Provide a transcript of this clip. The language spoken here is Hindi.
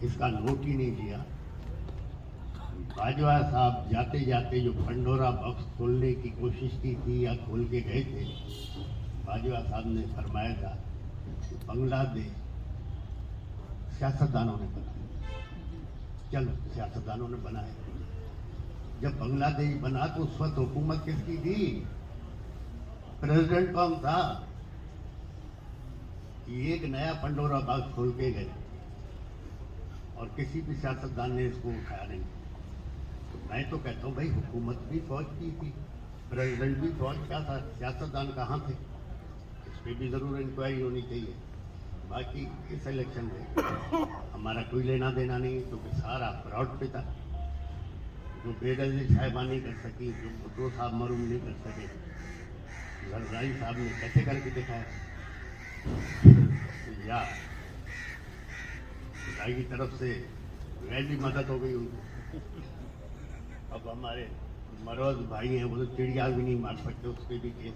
इसका नोट ही नहीं लिया। बाजवा साहब जाते जाते जो पंडोरा बॉक्स खोलने की कोशिश की थी या खोल के गए थे, बाजवा साहब ने फरमाया था कि बांग्लादेश सियासतदानों ने बनाया। चलो सियासतदानों ने बनाया, जब बांग्लादेश बना तो उस वक्त हुकूमत किसकी थी? प्रेसिडेंट कौन था? एक नया पंडोरा बॉक्स खोल के गए और किसी भी सियासतदान ने इसको उठाया नहीं। तो मैं तो कहता हूँ भाई, हुकूमत भी फौज की थी, प्रेसिडेंट भी फौज का था, सियासतदान कहाँ थे? इस पर भी जरूर इंक्वायरी होनी चाहिए। बाकी इस इलेक्शन में हमारा कोई लेना देना नहीं, क्योंकि सारा फ्रॉड पे था। जो बेदर्जी साहिबानी कर सकी, जो भुट्टो साहब मरूम नहीं कर सके, जरदारी साहब ने कैसे करके दिखाया। या खुदाई की तरफ से वैसी मदद हो गई उनको। अब हमारे मरोज भाई हैं, वो तो चिड़िया भी नहीं मार सकते, उसके भी केस